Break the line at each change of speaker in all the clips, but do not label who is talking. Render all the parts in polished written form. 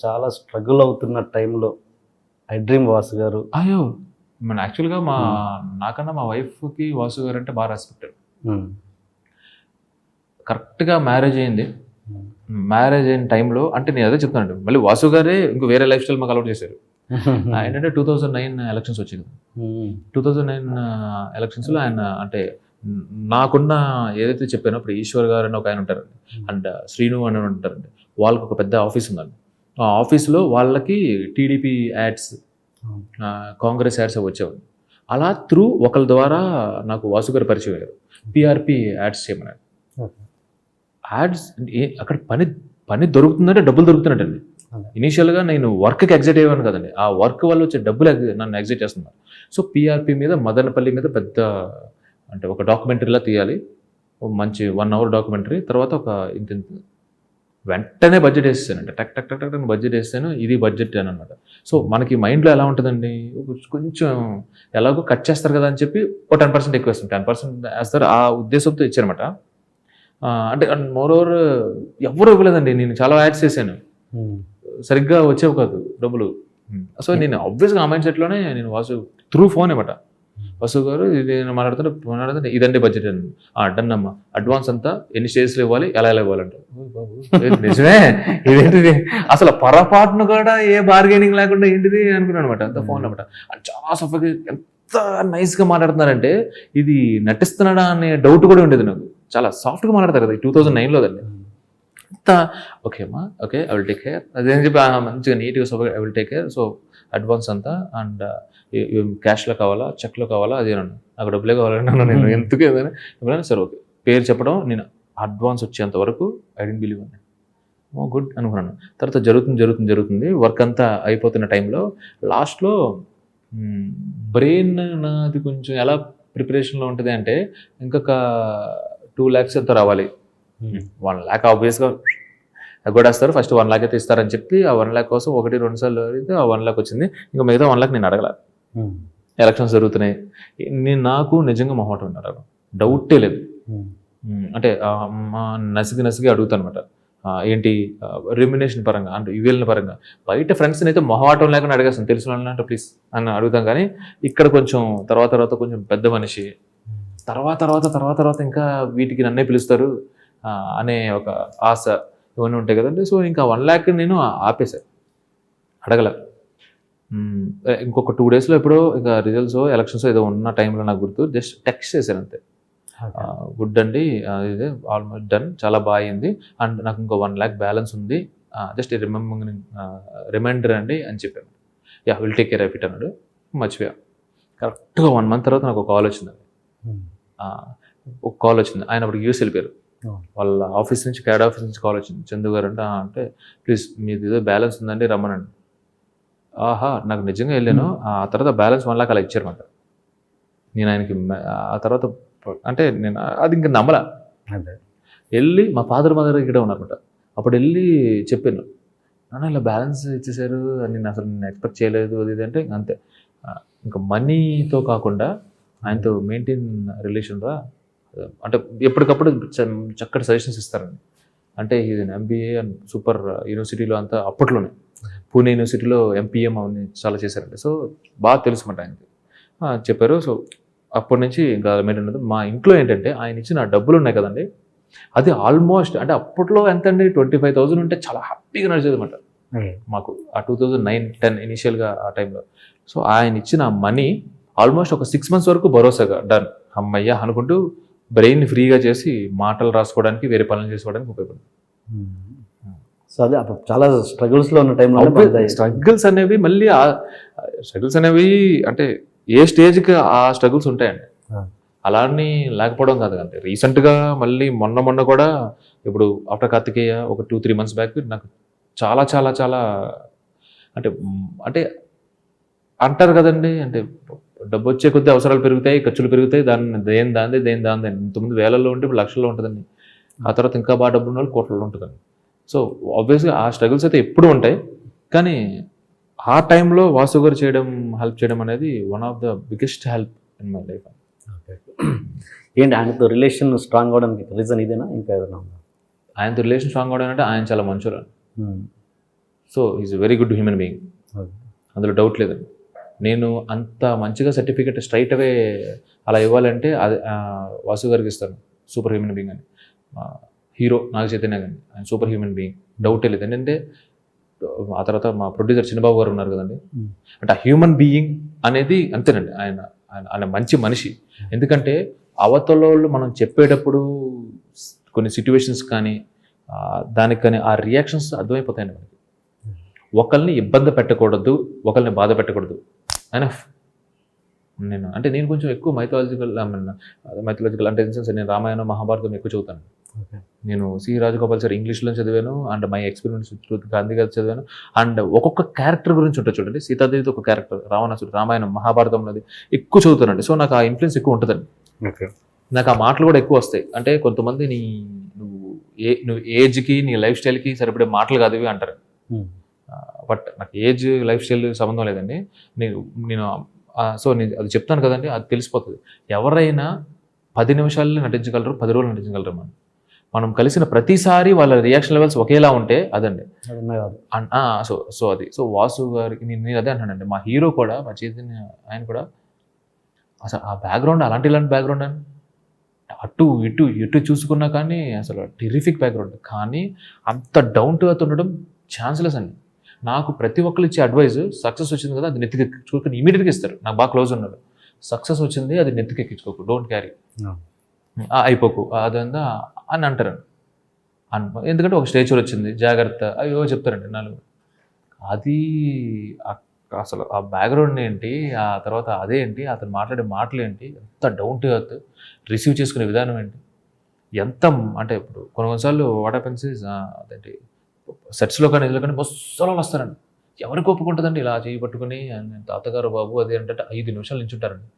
చాలా స్ట్రగుల్ అవుతున్న టైంలో ఐ డ్రీమ్ వాసు గారు.
అయ్యో! యాక్చువల్‌గా నాకన్నా మా వైఫ్‌కి వాసు గారంటే బాగా రెస్పెక్టెడ్.
హ్మ్.
కరెక్ట్‌గా మ్యారేజ్ అయింది.
హ్మ్.
మ్యారేజ్ అయిన టైంలో అంటే నేను అదే చెప్తున్నానండి. మళ్ళీ వాసు గారే ఇంకో వేరే లైఫ్ స్టైల్ మాకు అలవాటు చేశారు. ఏంటంటే 2009 ఎలక్షన్స్ వచ్చాయి కదా!
హ్మ్.
2009 ఎలక్షన్స్‌లో ఆయన అంటే న్ నాకున్న ఏదైతే చెప్పానో ఇప్పుడు ఈశ్వర్ గారు అని ఒక ఆయన ఉంటారండి. అండ్ శ్రీను అని ఉంటారండి. వాళ్ళకి ఒక పెద్ద ఆఫీస్ ఉందండి. ఆ ఆఫీస్‌లో వాళ్ళకి టీడీపీ యాడ్స్, కాంగ్రెస్ యాడ్స్ అవి వచ్చేవండి. అలా త్రూ ఒకళ్ళ ద్వారా నాకు వాసు గారు పరిచయం అయ్యారు. పీఆర్‌పీ యాడ్స్ చేయమన్నారు.
ఓకే.
యాడ్స్ అక్కడ పని దొరుకుతుందంటే డబ్బులు దొరుకుతున్నట్టండి.
అదే.
ఇనీషియల్‌గా నేను వర్క్‌కి ఎగ్జైట్ అయ్యేవాడిని కదండీ. ఆ వర్క్ వల్ల వచ్చే డబ్బులు నన్ను ఎగ్జైట్ చేస్తున్నారు. సో, పీఆర్‌పీ మీద మదనపల్లి మీద పెద్ద అంటే ఒక డాక్యుమెంటరీలా తీయాలి. ఓ మంచి 1 అవర్ డాక్యుమెంటరీ. తర్వాత ఒక ఇంతింత వెంటనే బడ్జెట్ ఏసేసానండి. టక్ టక్ టక్ టక్ అని బడ్జెట్ ఏసేసాను. ఇది బడ్జెట్ అననమాట. సో, మనకి మైండ్‌లో ఎలా ఉంటదండి, కొంచెం ఎలాగో కట్ చేస్తారు కదా అని చెప్పి ఓ 10% ఎక్కువేస్తాం. 10% ఏస్తారు. ఆ ఉద్దేశంతో ఇచ్చానమాట. అంటే అండ్ మోర్ ఓవర్ ఎవ్వరు ఇవ్వలేదండి. నేను చాలా యాడ్స్ చేశాను.
హ్మ్.
సరిగ్గా వచ్చేవి కాదు డబ్బులు. సో, నేను ఆబ్వియస్‌గా ఆ మైండ్ సెట్‌లోనే నేను వాసు త్రూ ఫోన్ అనమాట. వాసు గారు ఇది నేను మాట్లాడుతుంటే ఇదండి బడ్జెట్ అని. డన్ అమ్మా. అడ్వాన్స్ అంతా ఎన్ని స్టేజ్‌లో ఇవ్వాలి? ఎలా ఇవ్వాలంటారు. ఓయ్ బాబు! ఏంటి నిజమే? ఇదేంటిది? అసలు పొరపాటున కూడా ఏ బార్గెనింగ్ లేకుండా ఏంటిది అనుకున్నాననమాట. అంతా ఫోన్‌లో అనమాట. చాలా ఎంత నైస్‌గా మాట్లాడుతున్నారంటే ఇది నటిస్తున్నాడా అనే డౌట్ కూడా ఉండేది నాకు. చాలా సాఫ్ట్‌గా మాట్లాడతారు కదా! ఈ 2009లోదండి. అంత ఓకే అమ్మా. Okay. I will take care. అదని చెప్పి మంచిగా నీట్‌గా I will take care. So, advance అంతా అండ్ క్యాష్‌లో కావాలా? చెక్‌లో కావాలా? అది అన్నాను. నాకు డబ్బులే కావాలండి అన్నాను నేను. ఎందుకు ఏదైనా ఎప్పుడైనా సరే ఓకే. పేరు చెప్పడం నేను అడ్వాన్స్ వచ్చేంత వరకు ఐ డిడ్ంట్ బిలీవ్ అండి. ఓహ్! గుడ్ అనుకున్నాను. తర్వాత జరుగుతుంది. వర్క్ అంతా అయిపోతున్న టైంలో లాస్ట్‌లో హ్మ్, బ్రెయిన్ నాది కొంచెం ఎలా ప్రిపరేషన్‌లో ఉంటది అంటే ఇంకొక 2,00,000 ఎంతో రావాలి. 1,00,000 ఆబ్వియస్‌గా ఎగ్గొడేస్తారు. ఫస్ట్ 1,00,000 అయితే ఇస్తారని చెప్పి ఆ 1,00,000 కోసం 1, 2 సార్లు అడిగితే ఆ 1,00,000 వచ్చింది. ఇంక మిగతా 1,00,000 నేను అడగల.
హ్మ్.
ఎలక్షన్స్ జరుగుతున్నాయి. నాకు నిజంగా మొహమాటం అండి అడగడం. డౌటే లేదు.
హ్మ్.
అంటే నసిగి అడుగుతానమాట. ఏంటి రెమ్యునేషన్ పరంగా అంటే ఈవెల్‌ల పరంగా. బయట ఫ్రెండ్స్‌నైతే మొహమాటం లేకుండా అడిగేస్తాను. తెలిసిన వాళ్ళనంటే ప్లీజ్ అని అడుగుతాం కానీ, ఇక్కడ కొంచెం తర్వాత కొంచెం పెద్ద మనిషి. తర్వాత ఇంకా వీటికి నన్నే పిలుస్తారు అనే ఒక ఆశ ఇవన్నీ ఉంటాయి కదండీ. సో, ఇంకా 1,00,000 నేను ఆపేసా. అడగల. ఇంకొక 2 డేస్‌లో ఎప్పుడో ఇక రిజల్ట్సో, ఎలక్షన్సో ఏదో ఉన్న టైంలో నాకు గుర్తు. జస్ట్ టెక్స్ట్ చేశాను అంతే. గుడ్ అండి. ఇది ఆల్మోస్ట్ డన్. చాలా బా అయింది. అండ్ నాకు ఇంకో 1,00,000 బ్యాలెన్స్ ఉంది. జస్ట్ రిమైండర్ అండి అని చెప్పాను. Yeah! Will take care of it అన్నాడు. మర్చిపోయా. కరెక్ట్‌గా 1 మంత్ తర్వాత నాకు ఒక కాల్ వచ్చిందండి. ఒక కాల్ వచ్చింది. ఆయన అప్పుడు యూఎస్ వెళ్ళిపోయారు. వాళ్ళ ఆఫీస్ నుంచి క్యాడ్ ఆఫీస్ నుంచి కాల్ వచ్చింది. చందు గారు అంటే ప్లీజ్ మీది ఏదో బ్యాలెన్స్ ఉందండి రమ్మనండి. ఆహా! నాకు నిజంగా వెళ్ళాను. ఆ తర్వాత బ్యాలెన్స్ 1,00,000 అలా ఇచ్చారన్నమాట. నేను ఆయనకి ఆ తర్వాత అంటే నేను అది ఇంక నమ్మలా.
అదే.
ఎళ్లి మా ఫాదర్, మదర్ ఇక్కడే ఉన్నారన్నమాట. అప్పుడు ఎళ్లి చెప్పాను. నాన్న ఇలా బ్యాలెన్స్ ఇచ్చేసారు. నేను ఎక్స్‌పెక్ట్ చేయలేదు అది ఇది అంటే అంతే. ఇంకా మనీతో కాకుండా ఆయనతో మెయింటైన్ రిలేషన్ రా అంటే ఎప్పటికప్పుడు చక్కటి సజెషన్స్ ఇస్తారండి. అంటే is N MBA and super యూనివర్సిటీలో అంతా అప్పట్లోనే. పూణే యూనివర్సిటీలో ఎంపీఎం అవన్నీ చాలా చేశారండి. సో, బాగా తెలుసుమాట ఆయనకి. చెప్పారు. సో, అప్పటి నుంచి ఇంకా మెయింటైన్ ఉండదు. మా ఇంట్లో ఏంటంటే ఆయన ఇచ్చిన డబ్బులున్నాయి కదండీ! అది ఆల్మోస్ట్ అంటే అప్పట్లో ఎంతండి 25,000 ఉంటే చాలా హ్యాపీగా నడిచేదన్నమాట. మాకు ఆ 2009, 10 ఇనీషియల్‌గా ఆ టైంలో. సో, ఆయన ఇచ్చిన మనీ ఆల్మోస్ట్ ఒక 6 మంత్స్ వరకు భరోసాగా డన్. హమ్మయ్య! అనుకుంటూ బ్రెయిన్‌ని ఫ్రీగా చేసి మాటలు రాసుకోవడానికి, వేరే పనులు చేసుకోవడానికి ఉపయోగపడింది.
సో, అదే అప్పుడు చాలా స్ట్రగుల్స్‌లో ఉన్న టైంలో
స్ట్రగుల్స్ అనేవి మళ్ళీ స్ట్రగుల్స్ అనేవి అంటే ఏ స్టేజ్‌కి ఆ స్ట్రగుల్స్ ఉంటాయండి. అలా అని లేకపోవడం కాదు. అంటే రీసెంట్‌గా మళ్ళీ మొన్న కూడా ఇప్పుడు ఆఫ్టర్ కార్తికేయ ఒక 2, 3 మంత్స్ బ్యాక్ నాకు చాలా అంటే అంటారు కదండీ! అంటే డబ్బొచ్చే కొద్దీ అవసరాలు పెరుగుతాయి, ఖర్చులు పెరుగుతాయి. దేని దాందే. ఇంతకుముందు వేలల్లో ఉంటే ఇప్పుడు లక్షల్లో ఉంటదండి. ఆ తర్వాత ఇంకా బాగా డబ్బున్నోళ్ళు కోట్లలో ఉంటదండి. సో, ఆబ్వియస్‌గా ఆ స్ట్రగుల్స్ అయితే ఎప్పుడూ ఉంటాయి. కానీ ఆ టైంలో వాసు గారు హెల్ప్ చేయడం అనేది one of the biggest help in my life.
ఏంటి ఆయనతో రిలేషన్ స్ట్రాంగ్ అవ్వడానికి రీజన్ ఇదేనా? ఇంకా ఏదైనా ఉందా?
ఆయనతో రిలేషన్ స్ట్రాంగ్ అవ్వడం అంటే ఆయన చాలా మంచోరండి. So is very good human being, అందులో డౌట్ లేదండి. నేను అంత మంచిగా సర్టిఫికేట్ స్ట్రైట్ అవే అలా ఇవ్వాలంటే అది వాసు గారికి ఇస్తాను, సూపర్ హ్యూమన్ బీయింగ్ అని. హీరో నాగ చైతన్య గారిని, ఆయన సూపర్ హ్యూమన్ బీయింగ్, డౌటే లేదు. ఏంటంటే ఆ తర్వాత మా ప్రొడ్యూసర్ చిన్నబాబు గారు ఉన్నారు కదండి, అంటే ఆ హ్యూమన్ బీయింగ్ అనేది అంతేనండి. ఆయన ఆయన మంచి మనిషి. ఎందుకంటే అవతలలో మనం చెప్పేటప్పుడు కొన్ని సిచ్యువేషన్స్ కానీ దానికి కానీ ఆ రియాక్షన్స్ అర్థమైపోతాయండి మనకి. ఒకరిని ఇబ్బంది పెట్టకూడదు, ఒకరిని బాధ పెట్టకూడదు ఆయన. నేను కొంచెం ఎక్కువ మైథాలజికల్ అంటే ఇన్ సెన్స్ నేను రామాయణం మహాభారతం ఎక్కువ చదువుతాను. నేను సి రాజగోపాల్ సార్ ఇంగ్లీష్లో చదివాను, అండ్ మై ఎక్స్పీరియన్స్ గాంధీ గారు చదివాను. అండ్ ఒక్కొక్క క్యారెక్టర్ గురించి ఉంటుంది చూడండి, సీతాదేవితో ఒక క్యారెక్టర్, రావణాసుడు, రామాయణం మహాభారతంలోది ఎక్కువ చదువుతానండి. సో నాకు ఆ ఇన్ఫ్లుయెన్స్ ఎక్కువ ఉంటుందండి. నాకు ఆ మాటలు కూడా ఎక్కువ వస్తాయి. అంటే కొంతమంది నువ్వు ఏజ్కి నీ లైఫ్ స్టైల్కి సరిపడే మాటలు కాదు ఇవి అంటారు. బట్ నాకు ఏజ్ లైఫ్ స్టైల్ సంబంధం లేదండి. నేను సో నేను అది చెప్తాను కదండి, అది తెలిసిపోతుంది. ఎవరైనా 10 నిమిషాల్లో నటించగలరు, 10 రోజులు నటించగలరు. మనం కలిసిన ప్రతిసారి వాళ్ళ రియాక్షన్ లెవెల్స్ ఒకేలా ఉంటే అదండి. సో వాసు గారికి నేను అదే అంటానండి. మా హీరో కూడా, మా చైతన్య ఆయన కూడా అసలు ఆ బ్యాక్గ్రౌండ్ ఇలాంటి బ్యాక్గ్రౌండ్ అని అటు ఇటు చూసుకున్నా కానీ అసలు టెరిఫిక్ బ్యాక్గ్రౌండ్, కానీ అంత డౌన్ టు ఎర్త్ ఉండడం ఛాన్స్లెస్ అండి. నాకు ప్రతి ఒక్కరు ఇచ్చే అడ్వైస్, సక్సెస్ వచ్చింది కదా అది నెత్తికెక్కించుకోక ఇమీడియట్గా ఇస్తారు. నాకు బాగా క్లోజ్ ఉన్నాడు, సక్సెస్ వచ్చింది అది నెత్తికెక్కించుకోకు, డోంట్ క్యారీ, అయిపోకు అదంతా అని అంటారు. ఎందుకంటే ఒక స్టేచర్ వచ్చింది జాగ్రత్త అయ్యో చెప్తారండి నాలుగు. అది అసలు ఆ బ్యాక్గ్రౌండ్ ఏంటి, ఆ తర్వాత అదేంటి, అతను మాట్లాడే మాటలు ఏంటి, ఎంత డౌన్ టు ఎర్త్, రిసీవ్ చేసుకునే విధానం ఏంటి, ఎంత అంటే ఇప్పుడు కొన్నిసార్లు వాట్ హ్యాపెన్స్ ఇస్ అదేంటి సెట్స్లో కానీ ఇదిలో కానీ బస్సులో వస్తారండి. ఎవరికి ఒప్పుకుంటుందండి ఇలా చేయి పట్టుకుని తాతగారు బాబు అది అంటే 5 నిమిషాలు నించుంటారండి.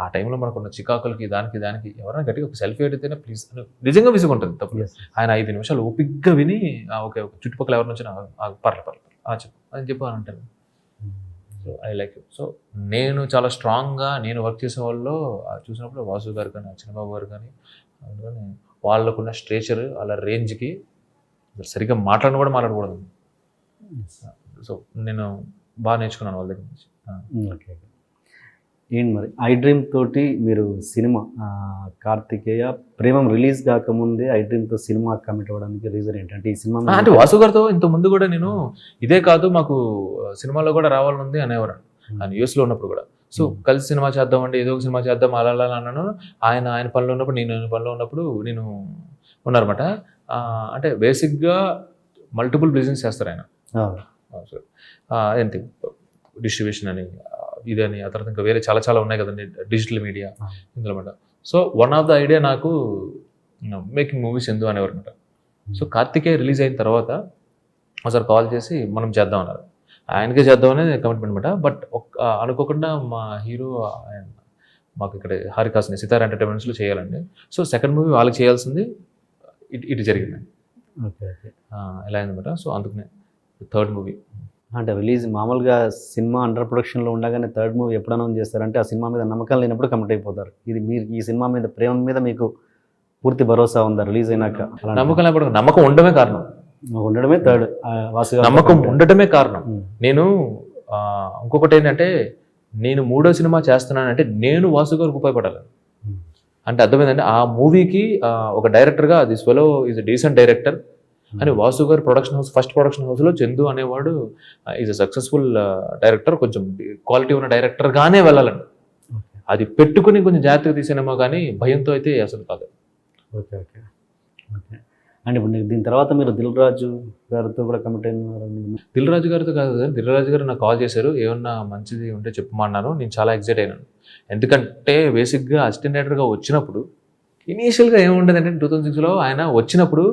ఆ టైంలో మనకున్న చికాకులకి దానికి ఎవరైనా గట్టిగా ఒక సెల్ఫీ అడిగితేనే ప్లీజ్ అని నిజంగా విసుగుంటుంది తప్పు. ఆయన 5 నిమిషాలు ఓపిక్గా విని ఓకే చుట్టుపక్కల ఎవరిని వచ్చినా పర్లేదు చెప్పు అని చెప్పి అని అంటారు. So I like you. So నేను చాలా స్ట్రాంగ్గా నేను వర్క్ చేసే వాళ్ళు చూసినప్పుడు వాసు గారు కానీ చిన్నబాబు గారు కానీ అందుకని వాళ్ళకున్న స్ట్రేచర్ వాళ్ళ రేంజ్కి సరిగ్గా కూడా మాట్లాడకూడదు. సో నేను బాగా నేర్చుకున్నాను వాళ్ళ దగ్గర నుంచి.
ఓకే. ఏంటి మరి ఐ డ్రీమ్ తోటి మీరు సినిమా కార్తికేయ ప్రేమం రిలీజ్ కాకముందే ఐ డ్రీమ్తో సినిమా కమిట్ అవ్వడానికి రీజన్ ఏంటంటే ఈ సినిమా
అంటే వాసు గారితో ఇంత ముందు కూడా నేను ఇదే కాదు మాకు సినిమాలో కూడా రావాలనుంది అనేవారు ఆయన యూఎస్లో ఉన్నప్పుడు కూడా. సో కలిసి సినిమా చేద్దామండి, ఏదో ఒక సినిమా చేద్దాం అలా అన్నాను. ఆయన పనిలో ఉన్నప్పుడు నేను పనిలో ఉన్నప్పుడు నేను ఉన్నారన్నమాట. అంటే బేసిక్గా మల్టిపుల్ బిజినెస్ చేస్తారు ఆయన. ఏంటి డిస్ట్రిబ్యూషన్ అని ఇదని, ఆ తర్వాత ఇంకా వేరే చాలా ఉన్నాయి కదండి డిజిటల్ మీడియా ఇందులో అనమాట. So one of the idea నాకు మేకింగ్ మూవీస్ ఎందుకు అనేవారు అనమాట. సో కార్తికేయ రిలీజ్ అయిన తర్వాత ఒకసారి కాల్ చేసి మనం చేద్దాం అన్నారు. ఆయనకే చేద్దాం అనేది కమిట్మెంట్ అనమాట. బట్ అనుకోకుండా మా హీరో మాకు ఇక్కడ హారికాస్ని సితార్ ఎంటర్టైన్మెంట్స్లో చేయాలండి. సో సెకండ్ మూవీ వాళ్ళకి చేయాల్సింది ఇటు జరిగిందండి.
ఓకే
ఎలా అయిందన్నమాట. సో అందుకనే థర్డ్ మూవీ
అంటే రిలీజ్ మామూలుగా సినిమా అండర్ ప్రొడక్షన్లో ఉండగానే థర్డ్ మూవీ ఎప్పుడు అనౌన్స్ చేస్తారంటే ఆ సినిమా మీద నమ్మకం లేనప్పుడు కమిట్ అయిపోతారు. ఇది మీరు ఈ సినిమా మీద ప్రేమ మీద మీకు పూర్తి భరోసా ఉందా రిలీజ్ అయినాక?
నమ్మకం లేకపోతే నమ్మకం ఉండడమే కారణం.
ఉండడమే థర్డ్ వాసు
నమ్మకం ఉండటమే కారణం. నేను ఇంకొకటి ఏంటంటే నేను 3వ సినిమా చేస్తున్నానంటే నేను వాసు గారికి ఉపయోగపడాలి అంటే అర్థమైందండి. ఆ మూవీకి ఒక డైరెక్టర్గా this fellow is a decent director అని వాసు గారు ప్రొడక్షన్ హౌస్ ఫస్ట్ ప్రొడక్షన్ హౌస్లో చందు అనేవాడు ఈజ్ అ సక్సెస్ఫుల్ డైరెక్టర్, కొంచెం క్వాలిటీ ఉన్న డైరెక్టర్గానే వెళ్ళాలండి. అది పెట్టుకుని కొంచెం జాగ్రత్తగా తీసేనేమో కానీ భయంతో అయితే అసలు కాదు.
ఓకే అంటే ఇప్పుడు దీని తర్వాత మీరు దిల్ రాజు గారితో కూడా కమిట్ అయినారు?
దిల్ రాజు గారితో కాదు, దిల్ రాజు గారు నాకు కాల్ చేశారు, ఏమన్నా మంచిది ఉంటే చెప్పమన్నారు. నేను చాలా ఎక్సైట్ అయినాను. ఎందుకంటే బేసిక్గా అసిస్టెంట్ డైరెక్టర్గా వచ్చినప్పుడు ఇనీషియల్గా ఏముండదు అంటే 2006లో ఆయన వచ్చినప్పుడు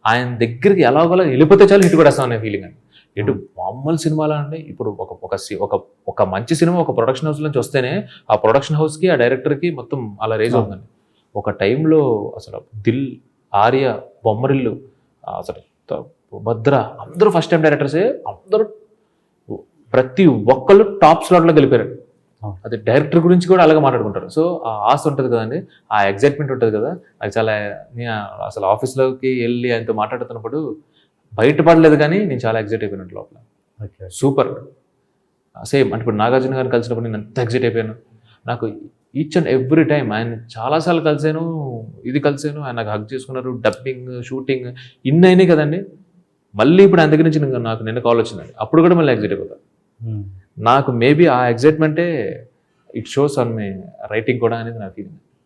ఆయన దగ్గరికి ఎలాగోలా వెళ్ళిపోతే చాలు హిట్ కూడా వస్తాం అనే ఫీలింగ్ అండి. ఇటు మామూలు సినిమాలో అండి ఇప్పుడు ఒక మంచి సినిమా ఒక ప్రొడక్షన్ హౌస్ నుంచి వస్తేనే ఆ ప్రొడక్షన్ హౌస్కి ఆ డైరెక్టర్కి మొత్తం అలా రేజ్ అవుతుందండి. ఒక టైంలో అసలు దిల్, ఆర్య, బొమ్మరిల్లు, అసలు భద్ర అందరూ ఫస్ట్ టైం డైరెక్టర్సే, అందరూ ప్రతి ఒక్కళ్ళు టాప్ స్లాట్లో గెలిపారు. అది డైరెక్టర్ గురించి కూడా అలాగే మాట్లాడుకుంటారు. సో ఆ ఆశ ఉంటుంది కదండి, ఆ ఎగ్జైట్మెంట్ ఉంటుంది కదా. నాకు చాలా అసలు ఆఫీస్లోకి వెళ్ళి ఆయనతో మాట్లాడుతున్నప్పుడు బయటపడలేదు కానీ నేను చాలా ఎగ్జైట్ అయిపోయినట్టు లోపల.
ఓకే.
సూపర్. సేమ్ అంటే ఇప్పుడు నాగార్జున గారిని కలిసినప్పుడు నేను ఎంత ఎగ్జైట్ అయిపోయాను. నాకు ఈచ్ అండ్ ఎవ్రీ టైం ఆయన చాలాసార్లు కలిసాను, ఇది కలిసాను, ఆయన నాకు హగ్ చేసుకున్నారు, డబ్బింగ్, షూటింగ్ ఇన్ని అయినాయి కదండి. మళ్ళీ ఇప్పుడు ఆయన దగ్గర నుంచి నాకు నిన్న కాల్ వచ్చిందండి, అప్పుడు కూడా మళ్ళీ ఎగ్జైట్ అయిపోతాను. నాకు మేబీ ఆ ఎగ్జైట్మెంటే it shows on my writing కూడా అనేది నా ఫీలింగ్.